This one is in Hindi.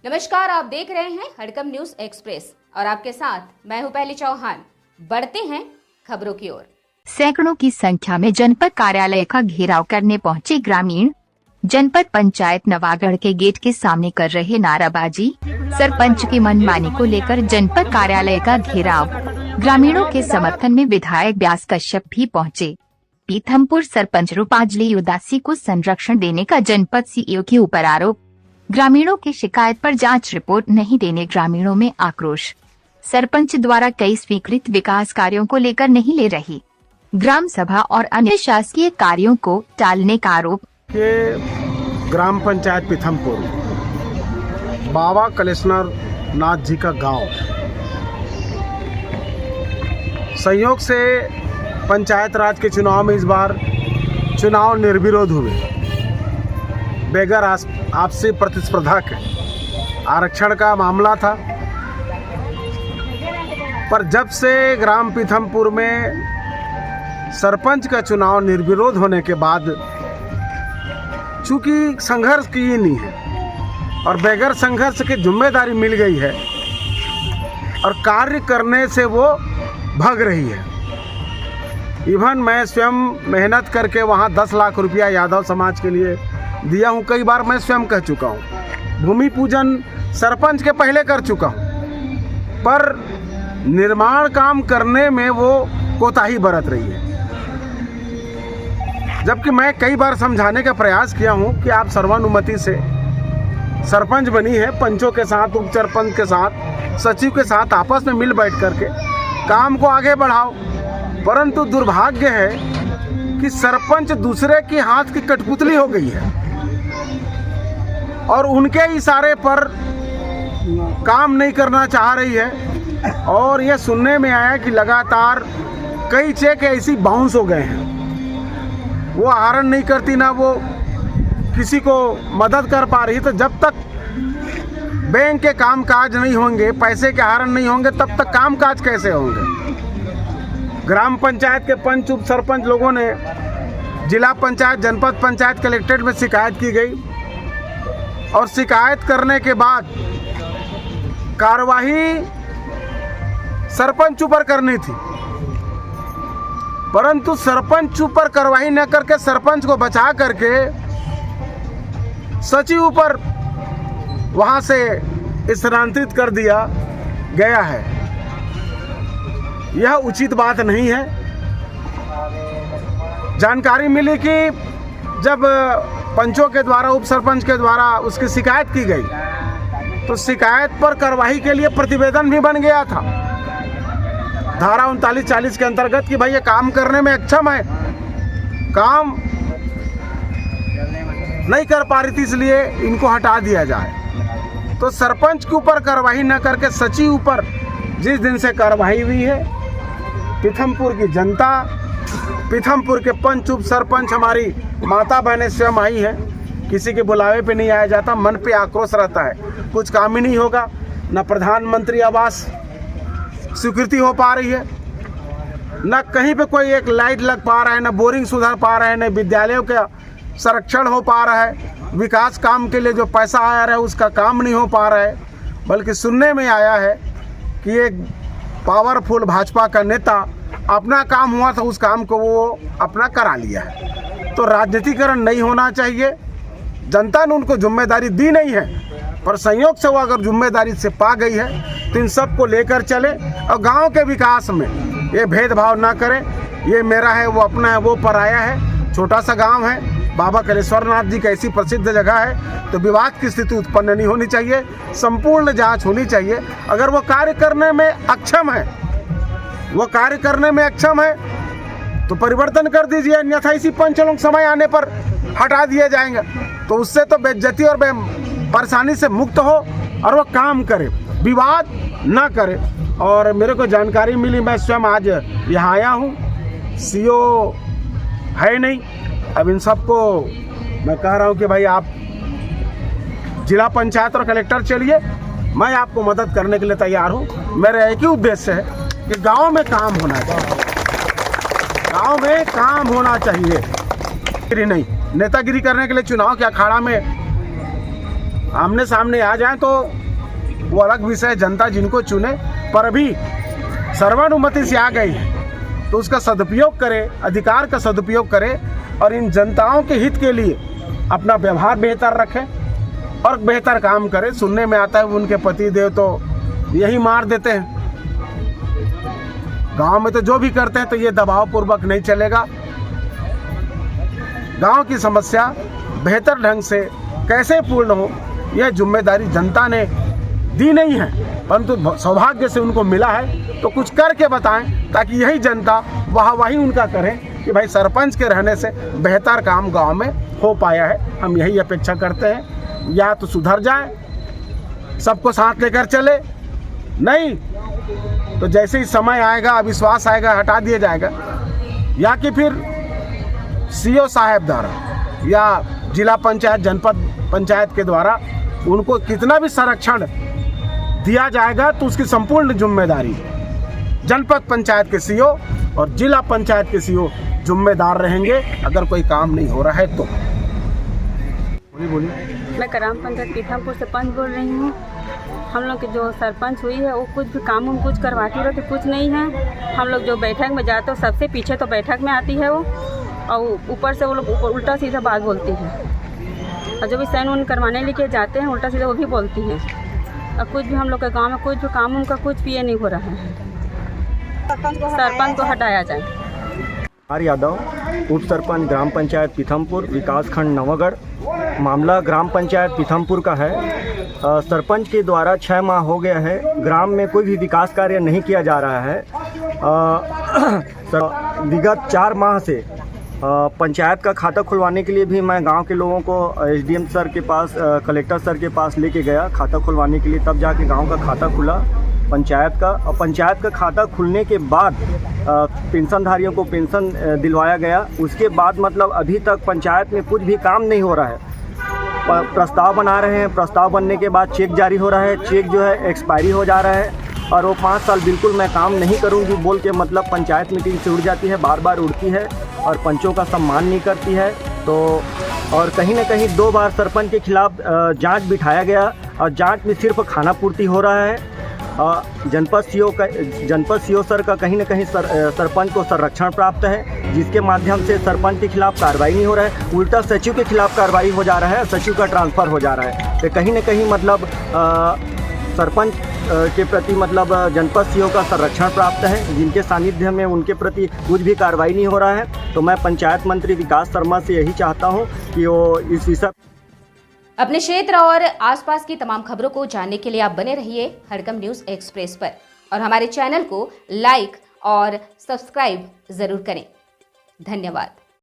नमस्कार, आप देख रहे हैं हड़कंप न्यूज एक्सप्रेस और आपके साथ मैं हूं पहली चौहान। बढ़ते हैं खबरों की ओर। सैकड़ों की संख्या में जनपद कार्यालय का घेराव करने पहुंचे ग्रामीण। जनपद पंचायत नवागढ़ के गेट के सामने कर रहे नाराबाजी। सरपंच की मनमानी को लेकर जनपद कार्यालय का घेराव। ग्रामीणों के समर्थन में विधायक व्यास कश्यप भी पहुंचे। पीथमपुर सरपंच रूपांजलि उदासी को संरक्षण देने का जनपद सीईओ के ऊपर आरोप। ग्रामीणों की शिकायत पर जांच रिपोर्ट नहीं देने ग्रामीणों में आक्रोश। सरपंच द्वारा कई स्वीकृत विकास कार्यों को लेकर नहीं ले रही। ग्राम सभा और अन्य शासकीय कार्यों को टालने का आरोप। ग्राम पंचायत पीथमपुर बाबा कलेश्वर नाथ जी का गांव, संयोग से पंचायत राज के चुनाव में इस बार चुनाव निर्विरोध हुए, बगैर आपसी प्रतिस्पर्धा के। आरक्षण का मामला था, पर जब से ग्राम पीथमपुर में सरपंच का चुनाव निर्विरोध होने के बाद, चूंकि संघर्ष की ही नहीं है और बगैर संघर्ष की जिम्मेदारी मिल गई है और कार्य करने से वो भाग रही है। इवन मैं स्वयं मेहनत करके वहाँ 10 लाख रुपया यादव समाज के लिए दिया हूँ। कई बार मैं स्वयं कह चुका हूँ, भूमि पूजन सरपंच के पहले कर चुका हूँ, पर निर्माण काम करने में वो कोताही बरत रही है। जबकि मैं कई बार समझाने का प्रयास किया हूँ कि आप सर्वानुमति से सरपंच बनी है, पंचों के साथ, उप सरपंच के साथ, सचिव के साथ आपस में मिल बैठ करके काम को आगे बढ़ाओ। परंतु दुर्भाग्य है कि सरपंच दूसरे की हाथ की कठपुतली हो गई है और उनके इशारे पर काम नहीं करना चाह रही है। और यह सुनने में आया कि लगातार कई चेक ऐसी बाउंस हो गए हैं, वो आहरण नहीं करती, ना वो किसी को मदद कर पा रही। तो जब तक बैंक के काम काज नहीं होंगे, पैसे के आहरण नहीं होंगे, तब तक काम काज कैसे होंगे। ग्राम पंचायत के पंच, उप सरपंच लोगों ने जिला पंचायत, जनपद पंचायत, कलेक्ट्रेट में शिकायत की गई और शिकायत करने के बाद कार्रवाई सरपंच ऊपर करनी थी, परंतु सरपंच ऊपर कार्रवाई न करके सरपंच को बचा करके सचिव ऊपर वहां से स्थानांतरित कर दिया गया है। यह उचित बात नहीं है। जानकारी मिली कि जब पंचों के द्वारा, उप सरपंच के द्वारा उसकी शिकायत की गई, तो शिकायत पर कार्रवाई के लिए प्रतिवेदन भी बन गया था धारा 39-40 के अंतर्गत कि भाई ये काम करने में अक्षम है, काम नहीं कर पा रही थी, इसलिए इनको हटा दिया जाए। तो सरपंच के ऊपर कार्रवाई न करके सचिव ऊपर जिस दिन से कार्रवाई हुई है, पीथमपुर की जनता, पीथमपुर के पंच, उप सरपंच, हमारी माता बहनें स्वयं आई हैं। किसी के बुलावे पे नहीं आया जाता, मन पे आक्रोश रहता है, कुछ काम ही नहीं होगा। न प्रधानमंत्री आवास स्वीकृति हो पा रही है, न कहीं पे कोई एक लाइट लग पा रहा है, न बोरिंग सुधर पा रहे हैं, न विद्यालयों का संरक्षण हो पा रहा है, विकास काम के लिए जो पैसा आया रहा है उसका काम नहीं हो पा रहा है। बल्कि सुनने में आया है कि एक पावरफुल भाजपा का नेता अपना काम हुआ था, उस काम को वो अपना करा लिया है। तो राजनीतिकरण नहीं होना चाहिए। जनता ने उनको जिम्मेदारी दी नहीं है, पर संयोग से वो अगर जिम्मेदारी से पा गई है तो इन सबको लेकर चले और गांव के विकास में ये भेदभाव ना करें। ये मेरा है, वो अपना है, वो पराया है। छोटा सा गांव है, बाबा कलेश्वर नाथ जी की ऐसी प्रसिद्ध जगह है, तो विवाद की स्थिति उत्पन्न नहीं होनी चाहिए। संपूर्ण जांच होनी चाहिए। अगर वो कार्य करने में अक्षम है, वो कार्य करने में अक्षम है तो परिवर्तन कर दीजिए, अन्यथा इसी पंच लोग समय आने पर हटा दिए जाएंगे। तो उससे तो बेइज्जती और परेशानी से मुक्त हो और वो काम करे, विवाद ना करे। और मेरे को जानकारी मिली, मैं स्वयं आज यहाँ आया हूँ, सीओ है नहीं। अब इन सबको मैं कह रहा हूँ कि भाई आप जिला पंचायत और कलेक्टर चलिए, मैं आपको मदद करने के लिए तैयार हूँ। मेरा एक ही उद्देश्य है कि गांव में काम होना चाहिए, गांव में काम होना चाहिए। नहीं नेतागिरी करने के लिए चुनाव के अखाड़ा में आमने सामने आ जाएं तो वो अलग विषय, जनता जिनको चुने, पर अभी सर्वानुमति से आ गई है तो उसका सदुपयोग करे, अधिकार का सदुपयोग करे और इन जनताओं के हित के लिए अपना व्यवहार बेहतर रखे और बेहतर काम करे। सुनने में आता है उनके पति देव तो यही मार देते हैं। गांव में तो जो भी करते हैं तो ये दबाव पूर्वक नहीं चलेगा। गांव की समस्या बेहतर ढंग से कैसे पूर्ण हो, यह जिम्मेदारी जनता ने दी नहीं है, परंतु सौभाग्य से उनको मिला है तो कुछ करके बताएं ताकि यही जनता वाहवाही उनका करें कि भाई सरपंच के रहने से बेहतर काम गांव में हो पाया है। हम यही अपेक्षा करते हैं, या तो सुधर जाए, सबको साथ लेकर चले, नहीं तो जैसे ही समय आएगा, अविश्वास आएगा, हटा दिया जाएगा, या कि फिर सीओ साहब द्वारा या जिला पंचायत, जनपद पंचायत के द्वारा उनको कितना भी संरक्षण दिया जाएगा तो उसकी संपूर्ण जिम्मेदारी जनपद पंचायत के सीओ और जिला पंचायत के सीओ जिम्मेदार रहेंगे अगर कोई काम नहीं हो रहा है तो। बोलिए। मैं ग्राम पंचायत पीथमपुर से पंच बोल रही हूँ। हम लोग की जो सरपंच हुई है वो कुछ भी काम हम कुछ करवाती रहती, कुछ नहीं है। हम लोग जो बैठक में जाते हो सबसे पीछे तो बैठक में आती है वो, और ऊपर से वो लोग उल्टा सीधा बात बोलती है, और जो भी साइन उन करवाने लेके जाते हैं उल्टा सीधा वो भी बोलती हैं। और कुछ भी हम लोग के गांव में कुछ भी काम उनका कुछ भी नहीं हो रहा है। सरपंच को हटाया जाए। यादव, उप सरपंच ग्राम पंचायत पीथमपुर, विकास खंड नवागढ़। मामला ग्राम पंचायत पीथमपुर का है। सरपंच के द्वारा 6 माह हो गया है, ग्राम में कोई भी विकास कार्य नहीं किया जा रहा है। विगत 4 माह से पंचायत का खाता खुलवाने के लिए भी मैं गांव के लोगों को एसडीएम सर के पास, कलेक्टर सर के पास लेके गया खाता खुलवाने के लिए, तब जाके गांव का खाता खुला पंचायत का। और पंचायत का खाता खुलने के बाद पेंशनधारियों को पेंशन दिलवाया गया। उसके बाद मतलब अभी तक पंचायत में कुछ भी काम नहीं हो रहा है। प्रस्ताव बना रहे हैं, प्रस्ताव बनने के बाद चेक जारी हो रहा है, चेक जो है एक्सपायरी हो जा रहा है, और वो 5 साल बिल्कुल मैं काम नहीं करूंगी बोल के मतलब पंचायत मीटिंग से उड़ जाती है, बार बार उड़ती है और पंचों का सम्मान नहीं करती है। तो और कहीं ना कहीं 2 बार सरपंच के खिलाफ जांच बिठाया गया और जांच में सिर्फ खाना पूर्ति हो रहा है। जनपद सीओ सर का कहीं ना कहीं सरपंच को संरक्षण प्राप्त है, जिसके माध्यम से सरपंच के खिलाफ कार्रवाई नहीं हो रहा है, उल्टा सचिव के खिलाफ कार्रवाई हो जा रहा है, सचिव का ट्रांसफ़र हो जा रहा है। तो कहीं ना कहीं मतलब सरपंच के प्रति मतलब जनपद सीओ का संरक्षण प्राप्त है, जिनके सानिध्य में उनके प्रति कुछ भी कार्रवाई नहीं हो रहा है। तो मैं पंचायत मंत्री विकास शर्मा से यही चाहता हूँ कि वो इस विषय। अपने क्षेत्र और आसपास की तमाम खबरों को जानने के लिए आप बने रहिए हड़कंप न्यूज़ एक्सप्रेस पर, और हमारे चैनल को लाइक और सब्सक्राइब जरूर करें। धन्यवाद।